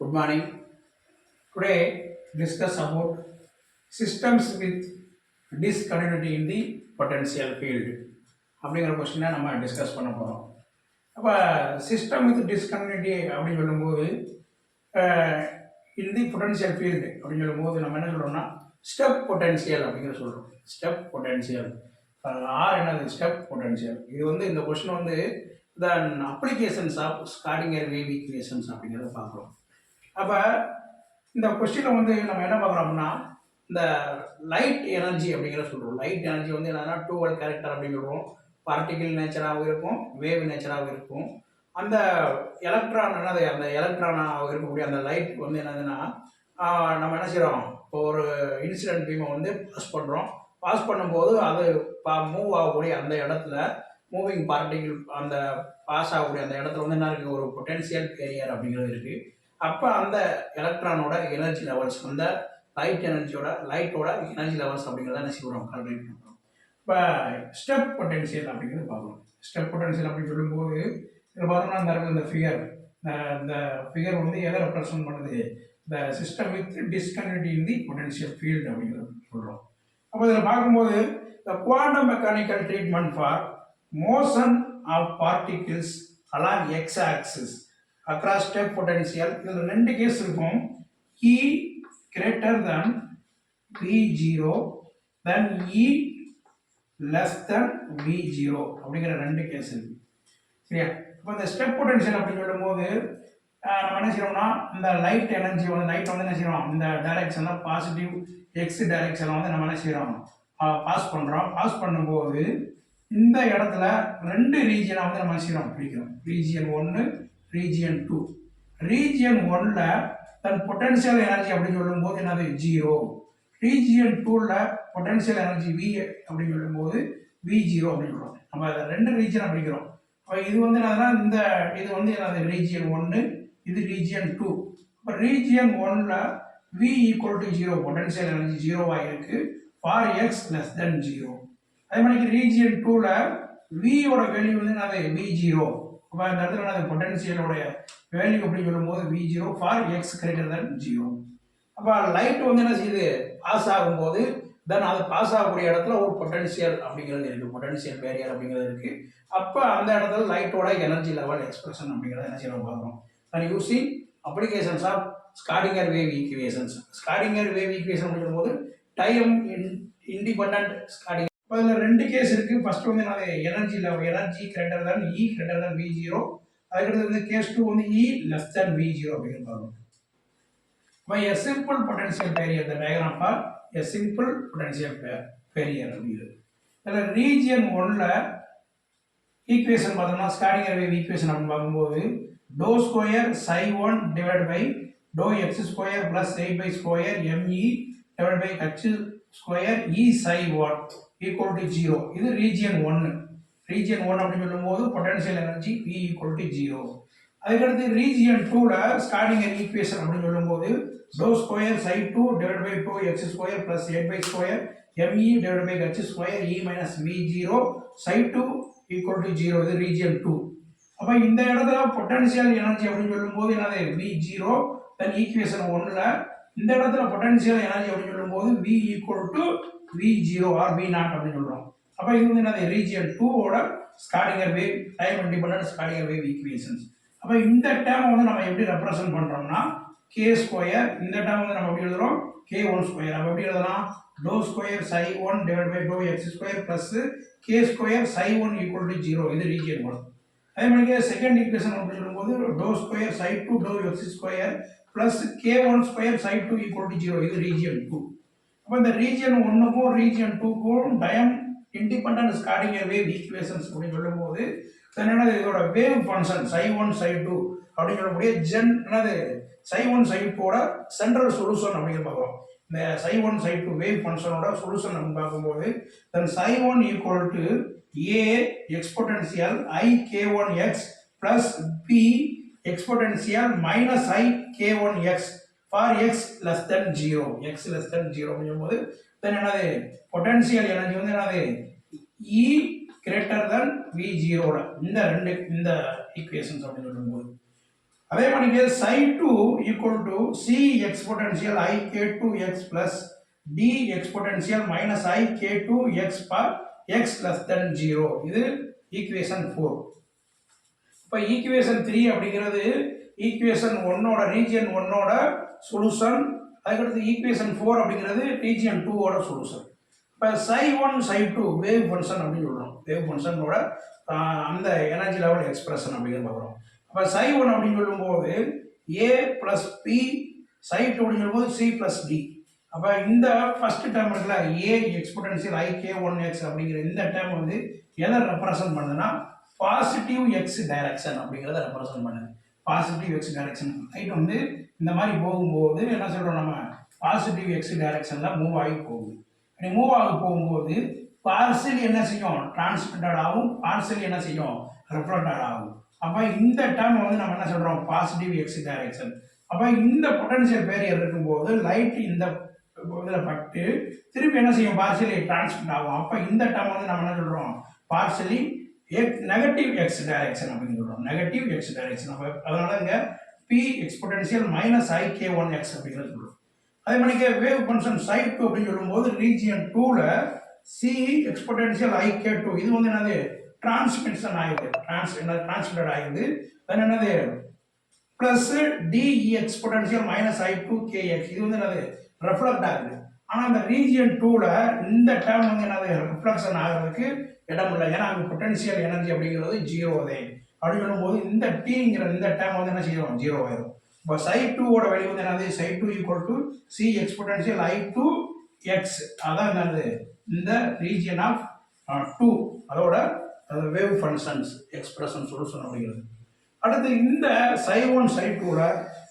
Good morning. Today discuss about systems with discontinuity in the potential field. அப்படிங்கிற கொஸ்டினை நம்ம discuss பண்ண போகிறோம். அப்போ சிஸ்டம் வித் டிஸ்கன்டினியூட்டி அப்படின்னு சொல்லும்போது இந்த பொட்டன்ஷியல் ஃபீல்டு அப்படின்னு சொல்லும்போது நம்ம என்ன சொல்கிறோம்னா ஸ்டெப் பொட்டன்ஷியல் அப்படிங்கிற சொல்கிறோம். ஸ்டெப் பொட்டன்ஷியல் என்னது ஸ்டெப் பொட்டன்ஷியல். இது இந்த question the applications of Schrodinger wave equations அப்படிங்கிறத பார்க்குறோம். அப்போ இந்த கொஸ்டினில் நம்ம என்ன பார்க்குறோம்னா இந்த லைட் எனர்ஜி அப்படிங்கிற சொல்கிறோம். லைட் எனர்ஜி என்னன்னா டூவல் கேரக்டர் அப்படின்னு சொல்கிறோம். பார்ட்டிகிள் நேச்சராகவும் இருக்கும், வேவ் நேச்சராகவும் இருக்கும். அந்த எலக்ட்ரான் என்னது அந்த எலக்ட்ரானாக இருக்கக்கூடிய அந்த லைட் என்னதுன்னா நம்ம என்ன செய்கிறோம், இப்போ ஒரு இன்சிடென்ட் பீமை பாஸ் பண்ணுறோம். பாஸ் பண்ணும்போது அது மூவ் ஆகக்கூடிய அந்த இடத்துல மூவிங் பார்ட்டிகிள் அந்த பாஸ் ஆகக்கூடிய அந்த இடத்துல என்ன இருக்குது, ஒரு பொட்டென்ஷியல் கேரியர் அப்படிங்கிறது இருக்குது. அப்போ அந்த எலக்ட்ரானோட எனர்ஜி லெவல்ஸ் அந்த லைட்டோட எனர்ஜி லெவல்ஸ் அப்படிங்கிறத என்ன செய்வோம், கால்குலேட் பண்ணுறோம். இப்போ ஸ்டெப் பொட்டென்ஷியல் அப்படிங்கிறது பார்க்கணும். ஸ்டெப் பொட்டென்ஷியல் அப்படின்னு சொல்லும்போது இதில் பார்த்தோம்னா இந்த ஃபிகர் எதை ரெப்ரசன்ட் பண்ணுது, இந்த system with discontinuity in the potential field அப்படிங்கிறது சொல்கிறோம். அப்போ இதில் பார்க்கும்போது the quantum mechanical treatment for motion of particles along x axis across step potential. இதில் ரெண்டு கேஸ் இருக்கும். E greater than V0 then E less than V0 அப்படிங்கிற ரெண்டு கேஸ் இருக்கு. சரியா? இப்போ இந்த ஸ்டெப் பொட்டன்ஷியல் அப்படின்னு சொல்லும்போது நம்ம என்ன செய்யறோம்னா இந்த லைட் எனர்ஜி லைட் என்ன செய்யறோம், இந்த டைரக்ஷன்ல பாசிட்டிவ் எக்ஸ் டைரக்ஷன்ல நம்ம என்ன செய்யறோம், பாஸ் பண்றோம். பாஸ் பண்ணும்போது இந்த இடத்துல ரெண்டு ரீஜியனை நம்ம என்ன செய்யறோம், பிரிக்கிறோம். Region 1 region 2. ரீஜியன் 1ல தன் பொட்டன்ஷியல் எனர்ஜி அப்படின்னு சொல்லும்போது என்னது 0. ரீஜியன் 2ல பொட்டன்ஷியல் எனர்ஜி V அப்படின்னு சொல்லும்போது V0 அப்படின்னு சொல்லுவோம். நம்ம அதை ரெண்டு ரீஜியன் அப்படிங்கிறோம். அப்போ இது என்னதுன்னா இந்த இது என்னது ரீஜியன் 1, இது ரீஜியன் 2. இப்போ ரீஜியன் 1ல V equal to 0 potential energy 0 இருக்கு ஃபார் எக்ஸ் லெஸ் தென் 0. அதே மாதிரி ரீஜியன் 2ல V யோட வேல்யூ என்னது V0. அப்போ இந்த இடத்துல பொட்டன்ஷியலோடைய வேல்யூ அப்படின்னு சொல்லும்போது V0 for X greater than 0. அப்போ லைட் என்ன செய்யுது, பாஸ் ஆகும்போது தென் அது பாஸ் ஆகக்கூடிய இடத்துல ஒரு பொட்டன்ஷியல் அப்படிங்கிறது இருக்குது, பொட்டன்ஷியல் பேரியர் அப்படிங்கிறது இருக்குது. அப்போ அந்த இடத்துல லைட்டோட எனர்ஜி லெவல் எக்ஸ்பிரஷன் அப்படிங்கிறத என்ன செய்யணும் பார்க்குறோம். நான் using applications of Schrodinger wave equations. Schrodinger wave equation அப்படிங்கும் போது டைம் இண்டிபெண்டன்ட் ஸ்காடிங்கர். அதில் ரெண்டு கேஸ் இருக்கு. First energy level energy greater than E greater than V0. அதுக்கடுத்து case 2 E less than V0 அப்படின்னு பார்க்கணும். By a simple potential barrier, the diagram for a simple potential barrier அப்படிங்கிறது. அதில் region 1ல equation பார்த்தோம்னா ஸ்காடிங்கர் wave equation அப்படின்னு பார்க்கும்போது doh square psi 1 divide by to x square plus 8 square ME divide by h square E psi 1 equal to 0. இது region 1. Region 1 அப்படின்னு சொல்லும்போது potential energy V equal to 0. அதுக்கடுத்து region 2ல Schrodinger equation அப்படின்னு சொல்லும்போது to square psi 2 divide by 2x square plus 8 square ME divide by h square E minus V0 psi 2 equal to 0. இது region 2. அப்போ இந்த இடத்துல பொட்டன்ஷியல் எனர்ஜி அப்படின்னு சொல்லும்போது என்னது V0 தென் ஈக்குவேஷன் 1ல இந்த இடத்துல பொட்டன்ஷியல் எனர்ஜி அப்படின்னு சொல்லும்போது V equal to V0 R V0 அப்படின்னு சொல்றோம். அப்போ இது என்னது ரீஜியன் 2ஓட Schrodinger wave time independent Schrodinger wave equations. அப்போ இந்த டேர்ம் நம்ம எப்படி ரெப்ரசன்ட் பண்றோம்னா k ஸ்கொயர், இந்த டேர்ம் நம்ம எப்படி எழுதுறோம் k1 ஸ்கொயர். அப்போ எப்படி எழுதலாம், doh square psi 1 divide by to x square plus k square psi 1 equal to 0. இது ரீஜியன் 1. அதே மாதிரி செகண்ட் ஈக்குவேஷன் அப்படின்னு சொல்லும்போது to square psi 2 dow x square plus k1 square psi 2 equal to 0. இது region 2. அப்போ இந்த ரீஜியன் 1க்கும் region 2க்கும் time independent Schrodinger wave equations அப்படின்னு சொல்லும்போது இதோட வேவ் ஃபங்க்ஷன் psi 1 psi 2 அப்படின்னு சொல்லக்கூடிய psi 1 psi 2ஓட சென்ட்ரல் சொல்யூஷன் அப்படிங்கிற பார்க்குறோம். இந்த psi 1 psi 2 வேவ் ஃபங்க்ஷனோட சொல்யூஷன் நம்ம பார்க்கும்போது then psi 1 equal to A exponential I k1x plus B exponential minus I k1x for x less than 0. X less than 0 அப்படிங்கும்போது தென் என்னது பொட்டன்ஷியல் எனர்ஜி என்னது E கிரேட்டர் தென் V0 இந்த equations அப்படின்னு சொல்லும்போது அதே மாதிரி psi 2 equal to c exponential I k2x plus d exponential minus I k2x for x less than 0. இது equation 4. இப்போ ஈக்குவேஷன் 3 அப்படிங்கிறது ஈக்குவேஷன் 1 ஓட ரீஜியன் 1 ஓட சொல்யூஷன். அதுக்கடுத்து ஈக்குவேஷன் 4 அப்படிங்கிறது ரீஜியன் 2 ஓட சொல்யூஷன். இப்போ psi 1 psi 2 வேவ் ஃபங்க்ஷன் அப்படின்னு சொல்கிறோம். வேவ் ஃபங்க்ஷனோட அந்த எனர்ஜி லெவல் எக்ஸ்பிரஷன் அப்படிங்கிறது பார்க்குறோம். அப்போ psi 1 அப்படின்னு சொல்லும்போது a ப்ளஸ் பி, psi 2 அப்படின்னு சொல்லும்போது c ப்ளஸ் டி. அப்போ இந்த ஃபர்ஸ்ட் டேர்ம் இருக்குல்ல a எக்ஸ்பொனென்ஷியல் i k1x அப்படிங்கிற இந்த டேர்ம் வந்து எதை ரெப்ரசன்ட் பண்ணுதுன்னா பாசிட்டிவ் எக்ஸ் டைரக்ஷன் அப்படிங்கிறத ரெப்ரசன்ட் பண்ணுது. பாசிட்டிவ் எக்ஸ் டைரக்ஷன் ரைட் வந்து இந்த மாதிரி போகும்போது என்ன சொல்கிறோம், நம்ம பாசிட்டிவ் எக்ஸ் டைரக்ஷனில் மூவ் ஆகி போகுது. அப்படி மூவ் ஆகி போகும்போது பார்சல் என்ன செய்யும், டிரான்ஸ்மிட்டட் ஆகும், பார்சல் என்ன செய்யும், ரெஃப்ளெக்டட் ஆகும். அப்போ இந்த டேர்ம் வந்து நம்ம என்ன சொல்கிறோம், பாசிட்டிவ் எக்ஸ் டைரக்ஷன். அப்போ இந்த பொட்டன்ஷியல் பேரியர் இருக்கும்போது லைட் இந்த இதில் பட்டு திருப்பி என்ன செய்யும், பார்சலி டிரான்ஸ்மிட் ஆகும். அப்போ இந்த டேர்ம் வந்து நம்ம என்ன சொல்கிறோம், பார்சலி நெகட்டிவ் எக்ஸ் டைரக்ஷன் அப்படின்னு சொல்கிறோம். Negative x direction. அப்போ அதனால இங்கே பி எக்ஸ்பொனென்ஷியல் மைனஸ் ஐ கே ஒன் எக்ஸ் அப்படிங்கிறது சொல்கிறோம். அதே மாதிரி வேவ் ஃபங்க்ஷன் சை 2 அப்படின்னு சொல்லும்போது ரீஜியன் 2ல சி எக்ஸ்பொனென்ஷியல் ஐ கே 2 இது வந்து என்னது டிரான்ஸ்மிஷன் ஆகிடுது, டிரான்ஸ்மிட்டட் ஆகிடுது. அது என்னது பிளஸ் டிஇ எக்ஸ்பொனென்ஷியல் மைனஸ் ஐ 2 கே எக்ஸ் இது வந்து என்னது ரெஃப்ளெக்ட் ஆகுது. ஆனால் அந்த ரீஜியன் 2ல இந்த டேர்ம் வந்து என்னது ரிஃப்ளெக்ஷன் ஆகிறதுக்கு இடம் இல்லை. ஏன்னா அங்கே பொட்டன்ஷியல் எனர்ஜி அப்படிங்கிறது 0 தான். அப்படின்னு சொல்லும்போது இந்த டீங்கிற இந்த டேர்ம் வந்து என்ன செய்யும், 0 ஆயிடும். இப்போ சை 2 ஓட வேல்யூ வந்து என்னது, சை 2 equal to C exponential I 2 X. அதான் என்னது இந்த ரீஜியன் ஆஃப் 2 அதோட வேவ் ஃபங்க்ஷன்ஸ் எக்ஸ்பிரஷன் சொல்யூஷன் அப்படிங்கிறது. அடுத்து இந்த சை 1 சை 2ல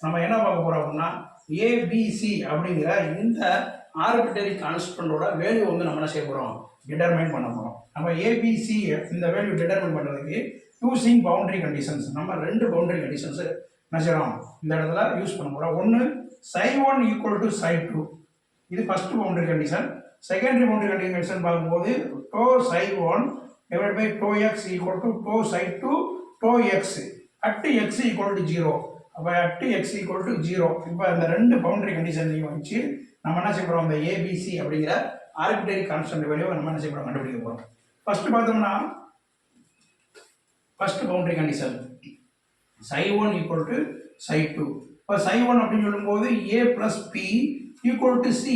நம்ம என்ன பார்க்க போறோம் அப்படின்னா ஏபிசி அப்படிங்கிற இந்த ஆர்பிட்டரி கான்ஸ்டன்டோட வேல்யூ வந்து நம்ம என்ன செய்ய போகிறோம், டிட்டர்மைன் பண்ண போகிறோம். நம்ம ஏபிசி இந்த வேல்யூ டிட்டர்மைன் பண்ணுறதுக்கு யூசிங் பவுண்டரி கண்டிஷன்ஸ் நம்ம 2 பவுண்டரி கண்டிஷன்ஸ் என்ன செய்யறோம் இந்த இடத்துல யூஸ் பண்ண போகிறோம். ஒன்று சை 1 ஈக்குவல் டு சை 2 இது first boundary condition. Secondary boundary condition பார்க்கும்போது dow psi 1 divide by to x equal to dow psi 2 dow x at x equal to 0. அப்போ அட் எக்ஸ் ஈக்குவல் டு 0. இப்போ இந்த 2 பவுண்டரி கண்டிஷன்லையும் வச்சு நம்ம என்ன செய்ய போகிறோம், இந்த ஏபிசி அப்படிங்கிற ஆர்பிட்டரி கான்ஸ்டன்ட் வேல்யூவை நம்ம என்ன செய்ய போகிறோம், கண்டுபிடிக்க போகிறோம். ஃபர்ஸ்ட் பார்த்தோம்னா first boundary condition psi 1 equal to psi 2. இப்போ சை 1 அப்படின்னு சொல்லும்போது A plus B equal to C,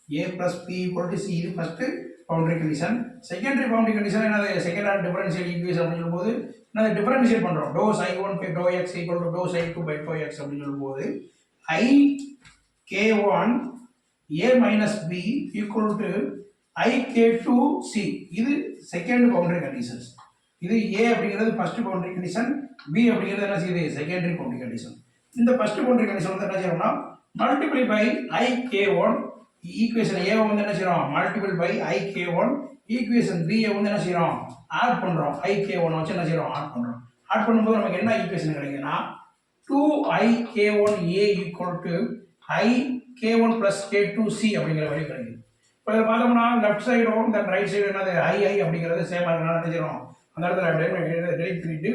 A plus B equal to C இது first boundary condition. Secondary boundary condition என்னது, செகண்ட் ஆர்டர் டிஃபரன்ஷியல் ஈக்குவேஷன் அப்படின்னு சொல்லும்போது என்னது differentiate பண்ணுறோம். Dow psi 1 by to x equal to dow psi 2 by to x அப்படின்னு சொல்லும்போது I K 1 A minus B equal to I K 2 C இது second boundary conditions. இது ஏ அப்படிங்கிறது ஃபர்ஸ்ட் பவுண்டரி கண்டிஷன், பி அப்படிங்கிறது என்ன செய்யுது செகண்டரி பவுண்டரி கண்டிஷன். இந்த first boundary condition வந்து என்ன செய்யறோம்னா multiple by I K 1 equation A வந்து என்ன செய்யறோம் multiple by I K 1 equation B வந்து என்ன செய்யறோம் ஆட் பண்றோம். ஐ கே 1 வச்சு என்ன செய்யறோம் ஆட் பண்றோம். ஆட் பண்ணும்போது நமக்கு என்ன ஈக்குவேஷன் கிடைக்குதுன்னா 2i k1 a equal to I k1 plus k2 c அப்படிங்கிற வேல்யூ கிடைக்குது. இப்போ இதை பார்த்தோம்னா லெஃப்ட் சைடும் இந்த ரைட் சைடு என்னது ஐ அப்படிங்கிறது சேமாக இருக்கனால என்ன செய்யறோம் அந்த இடத்துல டெலிட் பண்ணிட்டு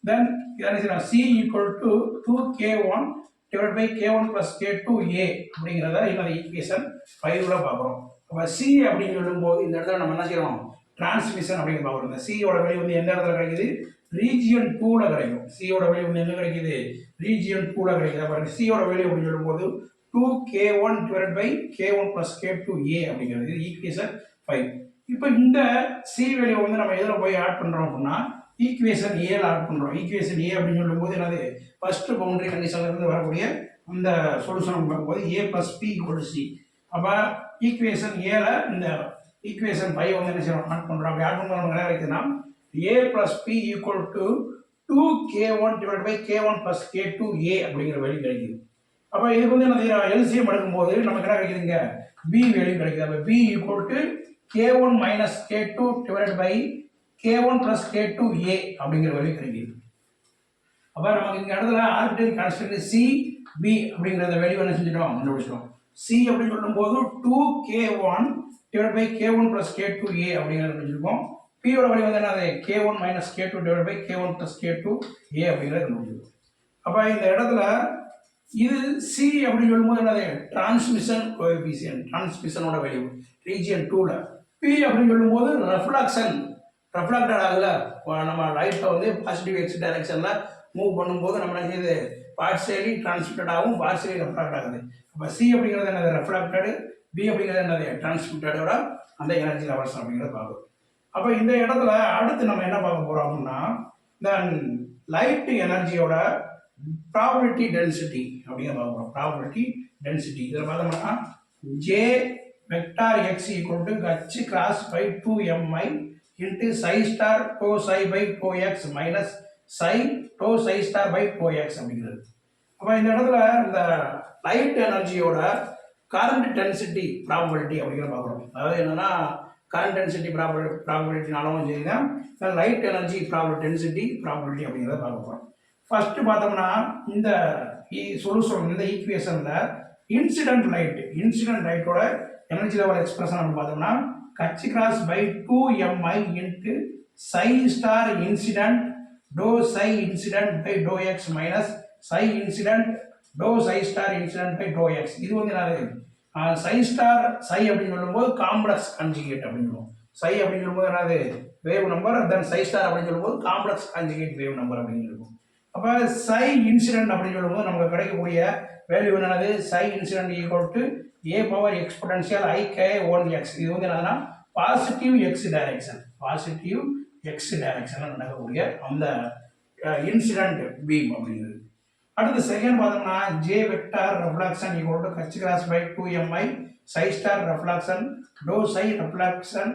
தென் என்ன செய்யறோம் c equal to 2k1 divide by k1 plus k2 a அப்படிங்கிறத இந்த ஈக்குவேஷன் 5ல பார்க்குறோம். அப்போ c அப்படின்னு சொல்லும்போது இந்த இடத்துல நம்ம என்ன செய்யறோம் டிரான்ஸ்மிஷன் அப்படின்னு பார்க்குறோம். இந்த c ஓட வேல்யூ வந்து எந்த இடத்துல கிடைக்குது, ரீஜியன் 2ல கிடைக்கும். c ஓட வேல்யூ வந்து எங்க கிடைக்குது, ரீஜியன் 2ல கிடைக்குது. அப்போ c ஓட வேல்யூ அப்படின்னு சொல்லும்போது 2k1 divide by k1 plus k2 a அப்படிங்கிறது ஈக்குவேஷன் 5. இப்போ இந்த c வேல்யூ வந்து நம்ம எதில் போய் ஆட் பண்ணுறோம் அப்படின்னா ஈக்குவேஷன் ஏல ஆட் பண்ணுறோம். ஈக்குவேஷன் ஏ அப்படின்னு சொல்லும்போது என்னது ஃபர்ஸ்ட் பவுண்டரி கண்டிஷன்ல இருந்து வரக்கூடிய அந்த சொல்யூஷன் பார்க்கும்போது ஏ பிளஸ் பி ஈக்குவல் சி. அப்போ ஈக்குவேஷன் ஏல இந்த ஈக்குவேஷன் 5 வந்து என்ன செய்யறோம் ஆட் பண்ணுறோம். அப்படி ஆட் பண்ணுறோம் என்ன கிடைக்குதுன்னா A plus B equal to 2k1 divide by k1 plus k2 a அப்படிங்கிற வேல்யூ கிடைக்குது. அப்போ இதுக்கு வந்து என்ன எல்சிஎம் எடுக்கும்போது நமக்கு என்ன கிடைக்குதுங்க பி வேல்யூ கிடைக்குது. அப்போ B equal to k1 minus k2 divide by k1 plus k2 a அப்படிங்கிற வேல்யூ கிடைக்குது. அப்போ நமக்கு இந்த இடத்துல ஆர்பிட்டரி கான்ஸ்டன்ட் சி பி அப்படிங்கிற வேல்யூ என்ன செஞ்சிட்டோம் கண்டுபிடிச்சிட்டோம். சி அப்படின்னு சொல்லும்போது 2k1 divide by k1 plus k2 a அப்படிங்கிறத கண்டுபிடிச்சிருக்கோம். p ஓட வேல்யூ வந்து என்னது k1 minus k2 divide by k1 plus k2 a அப்படிங்கிறத கண்டுபிடிச்சிருக்கோம். அப்போ இந்த இடத்துல இது சி அப்படின்னு சொல்லும்போது என்னது டிரான்ஸ்மிஷன் கோஎஃபிஷியன்ட், டிரான்ஸ்மிஷனோட வேல்யூ ரீஜியன் 2ல. பி அப்படின்னு சொல்லும்போது ரெஃப்ளெக்டட் ஆகுல, நம்ம லைட்டை வந்து பாசிட்டிவ் எக்ஸ் டைரக்ஷனில் மூவ் பண்ணும்போது நம்ம என்ன செய்யுது, பார்சியலி டிரான்ஸ்மிட்டட் ஆகும், பார்சியலி ரெஃப்ளெக்ட் ஆகுது. அப்போ சி அப்படிங்கிறது என்னது ரெஃப்ளெக்டடு, பி அப்படிங்கிறது என்னது டிரான்ஸ்மிட்டடோட அந்த எனர்ஜி லெவல்ஸ் அப்படிங்கிறத பார்க்கும். அப்போ இந்த இடத்துல அடுத்து நம்ம என்ன பார்க்க போகிறோம் அப்படின்னா தென் லைட் எனர்ஜியோட ப்ராபபிலிட்டி டென்சிட்டி அப்படிங்கிற பார்க்க போகிறோம். ப்ராபபிலிட்டி டென்சிட்டி இதில் பார்த்தோம்னா J vector x equal to h cross by 2mi into psi star doh psi by to x minus psi doh psi star by to x அப்படிங்கிறது. அப்போ இந்த இடத்துல இந்த லைட் எனர்ஜியோட கரண்ட் டென்சிட்டி ப்ராபபிலிட்டி அப்படிங்கிற பார்க்குறோம். அதாவது என்னன்னா கரண்ட் டென்சிட்டி ப்ராபபிலிட்டினாலும் சரி தான் லைட் எனர்ஜி டென்சிட்டி ப்ராபபிலிட்டி அப்படிங்கிறத பார்க்க போகிறோம். ஃபர்ஸ்ட் பார்த்தோம்னா இந்த சொல்யூஷன் இந்த ஈக்குவேஷனில் இன்சிடென்ட் லைட்டோட எனர்ஜி லெவல் எக்ஸ்பிரஷன் அப்படின்னு பார்த்தோம்னா h cross by 2mi into psi star incident doh psi incident by to x minus psi incident doh psi star incident by to x. இது வந்து என்னது சை ஸ்டார் சை அப்படின்னு சொல்லும்போது காம்ப்ளெக்ஸ் கான்ஜுகேட் அப்படின்னு சொல்லுவோம். சை அப்படின்னு சொல்லும்போது என்னது வேவ் நம்பர், தென் சை ஸ்டார் அப்படின்னு சொல்லும்போது காம்ப்ளெக்ஸ் கான்ஜுகேட் வேவ் நம்பர் அப்படின்னு இருக்கும். அப்போ சை இன்சிடென்ட் அப்படின்னு சொல்லும்போது நமக்கு கிடைக்கக்கூடிய வேல்யூ என்னது psi incident equal to A power exponential ik1x. இது வந்து என்னதுன்னா பாசிட்டிவ் எக்ஸ் டைரக்ஷன் நடக்கக்கூடிய அந்த இன்சிடென்ட் பீம் அப்படிங்கிறது. அடுத்து செகண்ட் பார்த்தோம்னா J vector reflection equal to h cross by 2mi psi star reflection doe psi reflection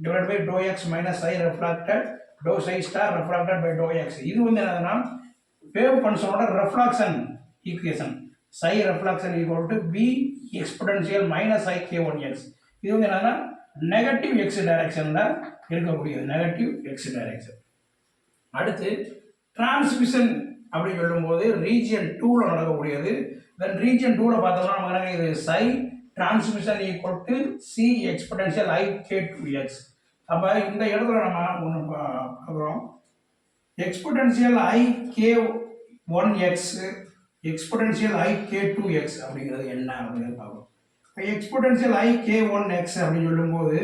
divide by to x minus psi reflected doe psi star reflected by to x. இது வந்து என்னதுன்னா wave ஃபங்க்ஷனோட reflection equation psi reflection equal to B exponential minus ik1x. இது வந்து என்னன்னா negative x டைரக்ஷனில் இருக்கக்கூடியது, negative x direction. அடுத்து டிரான்ஸ்மிஷன் அப்படின்னு சொல்லும்போது ரீஜியன் 2ல நடக்கக்கூடியது. தென் ரீஜியன் 2ல பார்த்தோம்னா நமக்கு இது psi transmission equal to C exponential ik2x. அப்போ இந்த இடத்துல நம்ம ஒன்று பார்க்குறோம், எக்ஸ்பொடென்ஷியல் ik1x எக்ஸ்பொடென்ஷியல் ik2x அப்படிங்கிறது என்ன அப்படிங்கிறது பார்க்கணும். இப்போ எக்ஸ்பொடென்ஷியல் ik1x அப்படின்னு சொல்லும்போது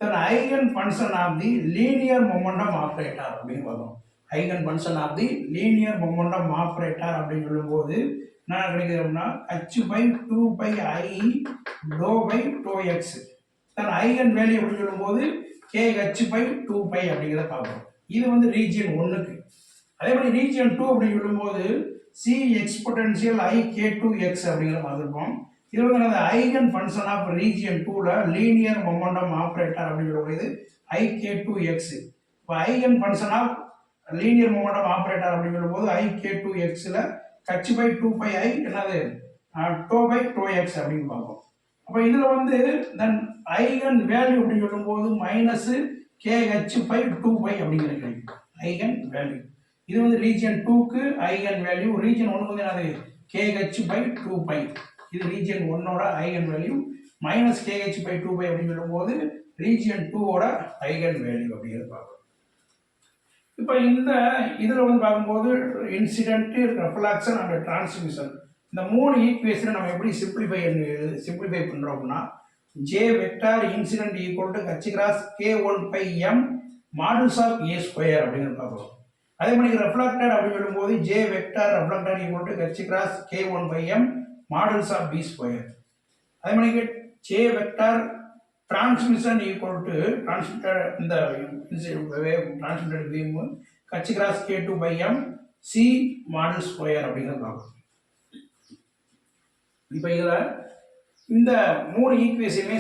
then eigen function of the linear momentum operator அப்படின்னு பார்க்கணும். Eigen function of the linear momentum operator அப்படின்னு சொல்லும்போது என்ன கிடைக்குதுன்னா h by 2 i doe by to x. Then eigen value அப்படின்னு சொல்லும்போது kh பை 2 அப்படிங்கிறத பார்க்கணும். இது வந்து ரீஜியன் 1க்கு. அதே மாதிரி ரீஜியன் 2 அப்படின்னு சொல்லும்போது சி எக்ஸ்பொடென்ஷியல் ik2x அப்படிங்கிற பார்த்துருப்போம். இது வந்து அந்த ஐகன் ஃபங்க்ஷன் ஆஃப் ரீஜியன் 2ல லீனியர் மொமெண்டம் ஆப்ரேட்டர் அப்படின்னு சொல்லக்கூடியது ik2x. இப்போ eigen function of linear momentum operator அப்படின்னு சொல்லும்போது ik2xல h பை 2i என்னது டோ பை டோ எக்ஸ் அப்படின்னு பார்ப்போம். அப்போ இதில் வந்து தென் ஐகன் வேல்யூ அப்படின்னு சொல்லும்போது மைனஸ் kh பை 2 அப்படிங்கிறது கிடைக்கும் ஐகன் வேல்யூ. இது வந்து ரீஜியன் 2க்கு ஐகன் வேல்யூ, ரீஜியன் 1க்கு வந்து என்னது kh பை 2 இது ரீஜியன் 1ஓட eigen value minus kh by 2 அப்படின்னு சொல்லும்போது ரீஜியன் 2ஓட ஐகன் வேல்யூ அப்படிங்கிறது பார்க்கணும். இப்போ இந்த இதில் வந்து பார்க்கும்போது இன்சிடென்ட், ரெஃப்ளெக்ஷன் அண்ட் டிரான்ஸ்மிஷன் இந்த 3 ஈக்குவேஷனை நம்ம எப்படி சிம்பிளிஃபை பண்ணுறோம் அப்படின்னா J vector incident equal to h cross k1 modulus of a square அப்படிங்கிறது பார்க்குறோம். அதே மாதிரி ரெஃப்ளெக்டட் அப்படின்னு சொல்லும்போது J vector reflected equal to h cross k1 modulus of b square. அதே மாதிரி J vector transmission equal to இந்த transmitted beam h cross k2 C modulus square அப்படிங்கிறது பார்க்கணும். இப்போ இதில் இந்த 3 ஈக்குவேஷனையுமே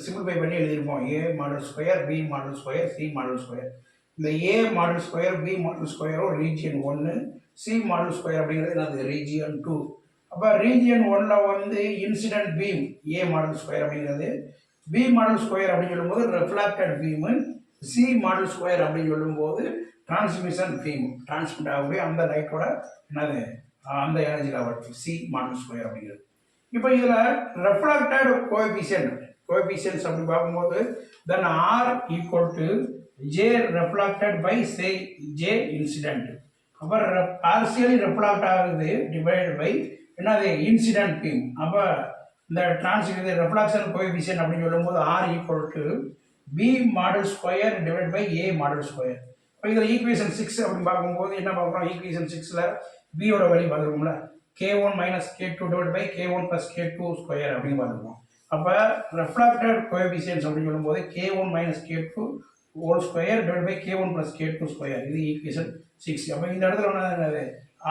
சிம்பிளிஃபை பண்ணி எழுதியிருப்போம். A modulus square, B modulus square, C modulus square. இந்த A modulus square, B modulus ஸ்கொயரும் ரீஜியன் 1, சி மாடல் ஸ்கொயர் அப்படிங்கிறது என்னது ரீஜியன் 2. அப்போ ரீஜியன் 1ல வந்து incident beam A modulus square அப்படிங்கிறது, பி மாடல் ஸ்கொயர் அப்படின்னு சொல்லும்போது reflected beam, C modulus square அப்படின்னு சொல்லும்போது டிரான்ஸ்மிஷன் பீம், டிரான்ஸ்மிட் ஆகக்கூடிய அந்த லைட்டோட என்னது அந்த energy level C modulus square அப்படிங்கிறது. இப்போ இதில் ரெஃப்ளெக்டட் கோஎஃபிஷியன்ட்ஸ் அப்படி பார்க்கும்போது then R equal to J reflected by சே ஜே இன்சிடென்ட். அப்போ பார்சியலி ரெஃப்ளாக்ட் ஆகுது டிவைட் பை என்னது இன்சிடென்ட் பீம். அப்போ இந்த இது ரெஃப்ளாக்ஷன் கோஎஃபிஷியன்ட் அப்படின்னு சொல்லும்போது R equal to B modulus square divide by A modulus square. இப்போ இதில் ஈக்குவேஷன் 6 அப்படின்னு பார்க்கும்போது என்ன பார்க்குறோம், ஈக்குவேஷன் 6ல் பியோட வேல்யூ பார்த்துருக்கோம்ல, k1 minus k2 divide by k1 plus k2 square அப்படின்னு பார்த்துருக்கோம். அப்போ ரெஃப்ளாக்டட் கோஎஃபிஷியன்ட்ஸ் அப்படின்னு சொல்லும்போது k1 minus k2 whole square divide by k1 plus k2 square. இது ஈக்குவேஷன் 6. அப்போ இந்த இடத்துல என்னது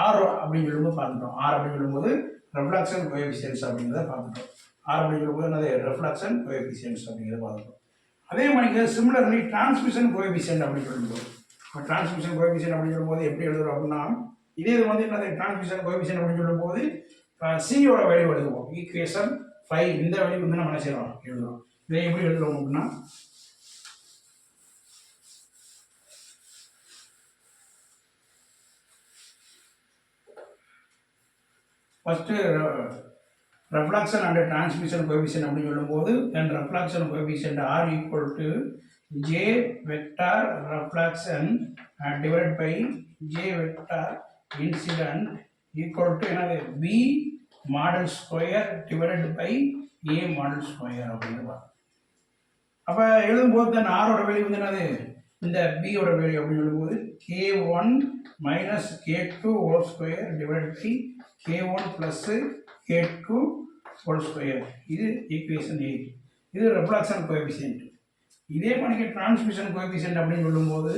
ஆர் அப்படின்னு சொல்லும்போது பார்த்துட்டோம். ஆர் அப்படின்னு சொல்லும்போது ரெஃப்ளாக்ஷன் கோஎஃபிஷியன்ட்ஸ் அப்படிங்கிறத பார்த்துட்டோம். ஆர் அப்படின்னு சொல்லும்போது என்னது ரெஃப்ளாக்ஷன் கோஎஃபிஷியன்ட்ஸ் அப்படிங்கிறத பார்த்துட்டோம். அதே மாதிரி சிமிலர்லி டிரான்ஸ்மிஷன் கோஎஃபிஷியன்ட் அப்படின்னு சொல்லும்போது, இப்போ டிரான்ஸ்மிஷன் கோஎஃபிஷியன்ட் அப்படின்னு சொல்லும்போது எப்படி எழுதுறோம் அப்படின்னா, இதே இது வந்து என்னது டிரான்ஸ்மிஷன் கோஎஃபிஷியன்ட் அப்படின்னு சொல்லும்போது சியோட வேல்யூ எழுதுவோம். ஈக்குவேஷன் 5 இந்த வேல்யூ வந்து நம்ம என்ன செய்யறோம் எழுதுறோம். இதை எப்படி எழுதுறோம் அப்படின்னா, first reflection and transmission coefficient அப்படின்னு சொல்லும்போது then reflection coefficient R equal to J vector reflection divided by J vector incident equal to என்னது B model square divided by A model square அப்படிங்கிறதா. அப்போ எழுதும்போது then R ஓட value வந்து என்னது இந்த B ஓட வேல்யூ அப்படின்னு சொல்லும்போது K1 minus K2 whole square divided by K1 plus K2 whole square. இது ஈக்குவேஷன் 8. இது ரெஃப்ளக்ஷன் கோஎஃபிஷியன்ட். இதே மாதிரி டிரான்ஸ்மிஷன் கோஎஃபிஷியன்ட் அப்படின்னு சொல்லும்போது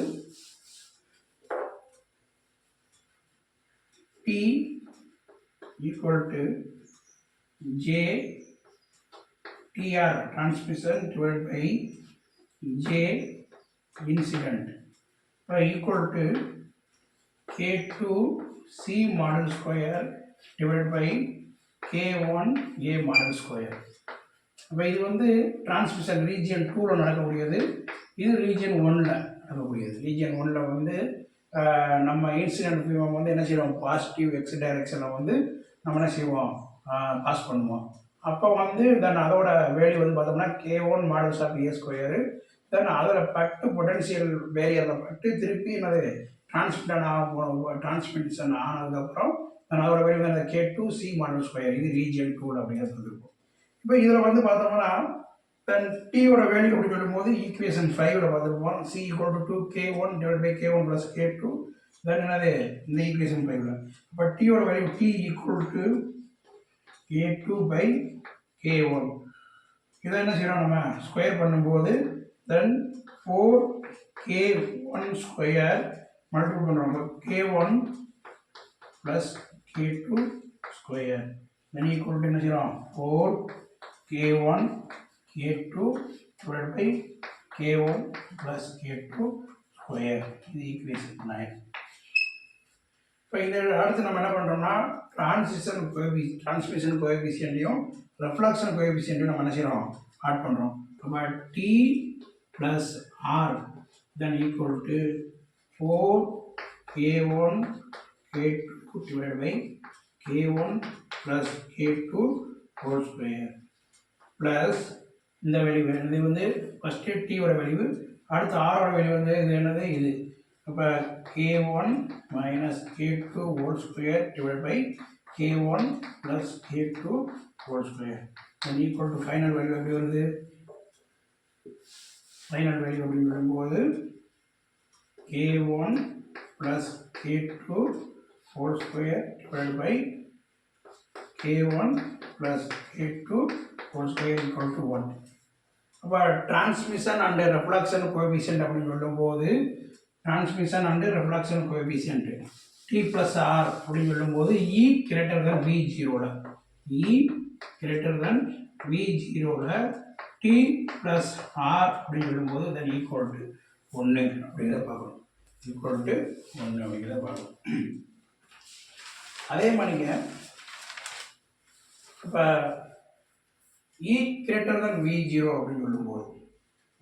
T equal to J TR transmission divided by J incident equal to K2 C model square divided by K1 A model square. இப்போ இது வந்து transmission region 2ல் நடக்கக்கூடியது, இது ரீஜியன் 1ல் நடக்கக்கூடியது. ரீஜியன் 1ல் வந்து நம்ம இன்சிடென்ட் ஃபியூம் வந்து என்ன செய்வோம், பாசிட்டிவ் எக்ஸ் டைரெக்ஷனில் வந்து நம்ம என்ன செய்வோம் பாஸ் பண்ணுவோம். அப்போ வந்து தென் அதோட வேல்யூ வந்து பார்த்தோம்னா K1 modulus of A square. Then அதில் பட்டு பொட்டன்ஷியல் பேரியரில் பட்டு திருப்பி என்னது டிரான்ஸ்மிஷன் ஆனதுக்கப்புறம் அதோட வேல்யூ வந்து K2 C மாடல் ஸ்கொயர். இது ரீஜியன் 2 அப்படிங்கிறது இருக்கும். இப்போ இதில் வந்து பார்த்தோம்னா தென் டீயோட வேல்யூ அப்படின்னு சொல்லும்போது ஈக்குவேஷன் 5ல் பார்த்துருப்போம். C equal to 2K1 divided by K1 plus K2 தென் என்னது இந்த ஈக்குவேஷன் 5ல். அப்போ டீயோட value T equal to K2 by K1. இதை என்ன செய்யறோம் நம்ம ஸ்கொயர் பண்ணும்போது தென் 4K1 ஸ்கொயர் மல்டிபிள் பண்ணுறோம். K1 plus K2 square then equal to என்ன செய்யறோம் 4K1 K2 divided by K1 plus K2 square. இது ஈக்குவேஷன் 9. இப்போ இதை அடுத்து நம்ம என்ன பண்ணுறோம்னா டிரான்ஸ்மிஷன் கோஎஃபிஷியன்ட்டையும் ரெஃப்ளக்ஷன் கோஎஃபிஷியன்ட்டையும் நம்ம என்ன செய்கிறோம் ஆட் பண்ணுறோம். நம்ம T plus R then equal to 4K1 K2 divided by K1 plus K2 whole square plus இந்த வேல்யூ இது வந்து ஃபஸ்ட்டு Tயோட வேல்யூ, அடுத்து Rோட வேல்யூ வந்து இது என்னது இது. அப்போ K1 minus K2 whole square divided by K1 plus K2 whole square then equal to final value எப்படி வருது, ஃபைனல் வேல்யூ அப்படின்னு வரும்போது K1 plus K2 whole square divided by K1 plus K2 whole square equal to 1. அப்போ transmission and reflection coefficient அப்படின்னு சொல்லும்போது transmission and reflection coefficient T plus R அப்படின்னு சொல்லும்போது E greater than V0ல E greater than V0ல T plus R அப்படின்னு சொல்லும்போது then equal to 1 அப்படிங்கிறத பார்க்கணும். equal to 1 அப்படிங்கிறத பார்க்கணும். அதே மாதிரிங்க இப்போ E greater than V0 அப்படின்னு சொல்லும்போது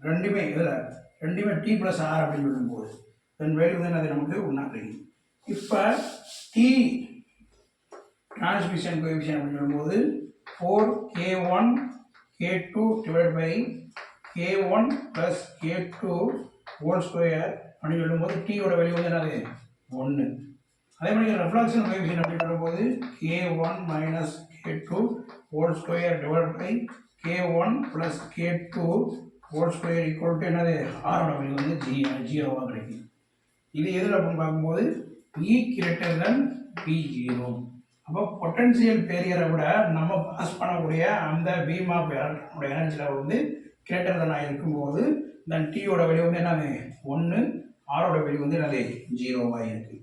ரெண்டுமே இதில் ரெண்டுமே T plus R அப்படின்னு சொல்லும்போது தென் வேல்யூ தான் அது நமக்கு ஒன்றா கிடைக்கும். இப்போ T டிரான்ஸ்மிஷன் கோஎஃபிஷியன்ட் அப்படின்னு சொல்லும்போது 4K1 K2 divided by K1 plus K2 whole square அப்படின்னு சொல்லும்போது Tயோட வேல்யூ வந்து என்னது 1. அதே மாதிரி ரெஃப்ளெக்ஷன் கோஎஃபிஷியன்ட் அப்படின்னு வரும்போது k1 minus k2 whole square divide by k1 plus k2 whole square equal to என்னது ஆரோட வேல்யூ வந்து ஜீரோவாக கிடைக்கும். இது எதில் அப்படின்னு பார்க்கும்போது E கிரேட்டர் தென் P0. அப்போ பொட்டன்சியல் பேரியரை விட நம்ம பாஸ் பண்ணக்கூடிய அந்த பீம் ஆஃப் எலக்ட்ரானோட எனர்ஜி லெவல் வந்து கிரேட்டர் தென் இருக்கும்போது தென் டீயோட வேல்யூ வந்து என்னது 1, ஆரோட வேல்யூ வந்து என்னது 0வாக இருக்குது.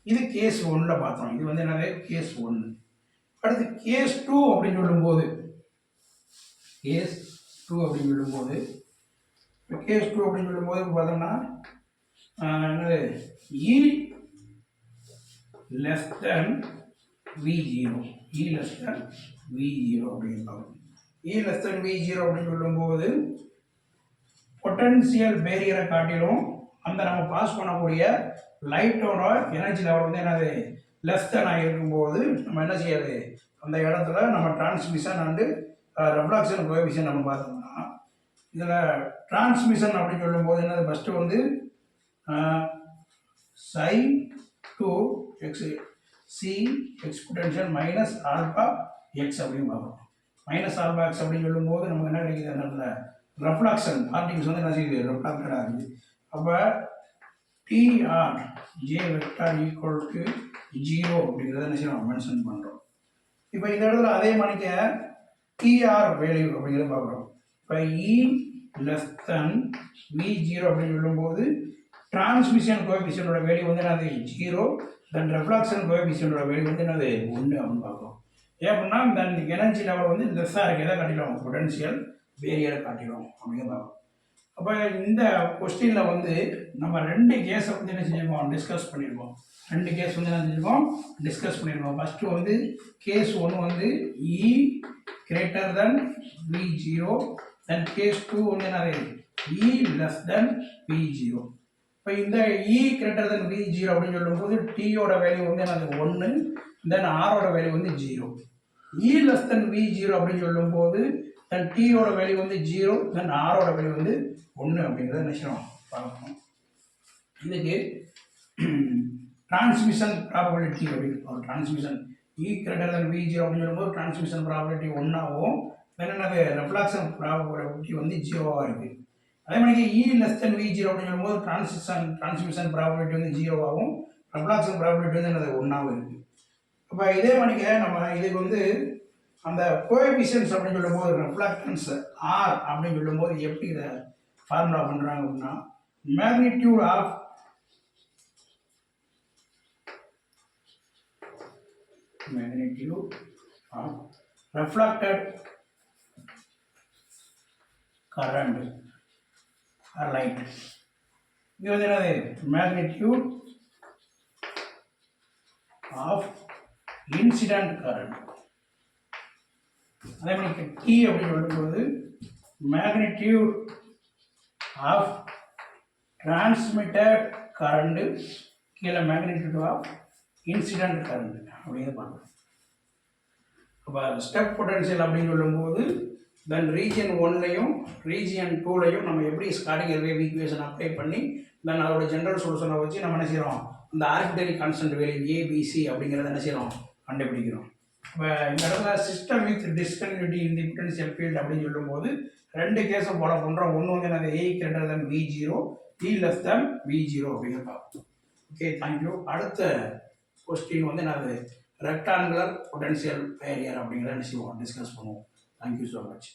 இது கேஸ் 1ல் பார்த்தோம். இது வந்து என்னது கேஸ் 1. அடுத்து கேஸ் 2 அப்படின்னு சொல்லும்போது கேஸ் 2 அப்படின்னு சொல்லும்போது பார்த்தோம்னா என்னது E less than V0 less than V0 அப்படின்னு பார்க்கணும். லெஸ் தென் V0 அப்படின்னு சொல்லும்போது பொட்டன்சியல் பேரியரை காட்டிலும் அந்த நம்ம பாஸ் பண்ணக்கூடிய லைட்டோட எனர்ஜி லெவல் வந்து என்னது லெஸ் தென் இருக்கும்போது நம்ம என்ன செய்யாது அந்த இடத்துல நம்ம டிரான்ஸ்மிஷன் அண்டு ரெஃப்ளெக்ஷன் கோஎஃபிஷியன்ட் நம்ம பார்த்தோம்னா இதில் டிரான்ஸ்மிஷன் அப்படின்னு சொல்லும்போது என்னது ஃபஸ்ட்டு வந்து sin 2x c exponential minus alpha x அப்படின்னு பார்க்குறோம். மைனஸ் ஆல்பா எக்ஸ் அப்படின்னு சொல்லும்போது நமக்கு என்ன கிடைக்குது அந்த இடத்துல ரெஃப்ளெக்ஷன் பார்ட்டிகல்ஸ் வந்து என்ன செய்யுது ரெஃப்ளெக்டட் ஆகுது. அப்போ DR J vector equal to 0 அப்படிங்கிறத என்ன செய்யணும் மென்ஷன் பண்ணுறோம். இப்போ இந்த இடத்துல அதே மணிக்க டிஆர் வேல்யூ அப்படிங்கிறத பார்க்குறோம். இப்போ இ லெஸ் தென் V0 அப்படின்னு சொல்லும்போது டிரான்ஸ்மிஷன் கோஎஃபிஷியன்டோட வேல்யூ வந்து என்னது 0, தென் ரெஃப்ளெக்ஷன் கோஎஃபிஷியன்டோட வேல்யூ வந்து என்னது 1 அப்படின்னு பார்க்குறோம். ஏன் அப்படின்னா தென் எனர்ஜி லெவல் வந்து லெஸ்ஸாக இருக்குது, எதை காட்டிடும் பொட்டன்ஷியல் பேரியரை காட்டிடும் அப்படின்னு பார்க்குறோம். அப்போ இந்த கொஸ்டினில் வந்து நம்ம 2 கேஸை வந்து என்ன செஞ்சுருக்கோம் டிஸ்கஸ் பண்ணியிருக்கோம். 2 கேஸ் வந்து என்ன செஞ்சுருக்கோம் டிஸ்கஸ் பண்ணியிருக்கோம். ஃபஸ்ட்டு வந்து கேஸ் 1 வந்து E கிரேட்டர் தென் V0, தென் கேஸ் 2 வந்து என்னது E லெஸ் தென் V0. இப்போ இந்த E கிரேட்டர் தென் V0 அப்படின்னு சொல்லும்போது டீயோட வேல்யூ வந்து என்னது 1, தென் ஆரோட வேல்யூ வந்து 0. E லெஸ் தென் V0 அப்படின்னு சொல்லும்போது தென் டீயோட வேல்யூ வந்து 0, தென் ஆரோட வேல்யூ வந்து 1 அப்படிங்கிறத நினைச்சோம் பார்க்கணும். இதுக்கு டிரான்ஸ்மிஷன் ப்ராபபிலிட்டி அப்படின்னு transmission E greater than V0 அப்படின்னு சொல்லும்போது டிரான்ஸ்மிஷன் ப்ராபபிலிட்டி 1ஆகவும் தென் என்னது ரெஃப்ளெக்ஷன் ப்ராபபிலிட்டி வந்து 0வாக இருக்குது. அதே மாதிரி E லெஸ் தென் V0 அப்படின்னு சொல்லும்போது டிரான்ஸ்மிஷன் ப்ராபபிலிட்டி வந்து 0ஆகவும் ரெஃப்ளெக்ஷன் ப்ராபபிலிட்டி வந்து என்னது 1ஆகவும் இருக்குது. அப்போ இதே மாதிரிக்க நம்ம இதுக்கு வந்து அந்த கோஎஃபிஷியன்ட்ஸ் அப்படின்னு சொல்லும்போது ரெஃப்ளெக்டன்ஸ் R அப்படின்னு சொல்லும்போது எப்படி இதை ஃபார்முலா பண்ணுறாங்க அப்படின்னா magnitude of reflected current or light. இது வந்து என்னது மேக்னிடியூட் ஆஃப் இன்சிடென்ட் கரண்ட். அதே மாதிரி T அப்படின்னு சொல்லும்போது மேக்னிடியூட் ஆஃப் டிரான்ஸ்மிட்டட் கரண்ட் கீழே மேக்னிடியூட் ஆஃப் இன்சிடென்ட் கரண்ட் அப்படின்னு பார்க்கணும். அப்போ ஸ்டெப் பொட்டன்ஷியல் அப்படின்னு சொல்லும்போது தென் ரீஜியன் 1லையும் ரீஜியன் 2லையும் நம்ம எப்படி ஸ்காடிங்கர் வேவ் ஈக்குவேஷன் அப்ளை பண்ணி தென் அதோட ஜென்ரல் சொல்யூஷனை வச்சு நம்ம என்ன செய்கிறோம் அந்த ஆர்பிட்டரி கான்ஸ்டன்ட் வேல்யூ ABC அப்படிங்கிறத என்ன செய்கிறோம் கண்டுபிடிக்கிறோம். இப்போ இந்த இடத்துல system with discontinuity in the potential field அப்படின்னு சொல்லும்போது 2 கேஸை ஃபாலோ பண்ணுறோம். ஒன்று வந்து என்னது A greater than V0, E less than V0 அப்படிங்கிற பார்ப்போம். Okay, thank you. அடுத்த கொஸ்டின் வந்து என்னது ரெக்டாங்குலர் பொட்டன்ஷியல் பேரியர் அப்படிங்கிறத என்ன செய்வோம் டிஸ்கஸ் பண்ணுவோம். Thank you so much.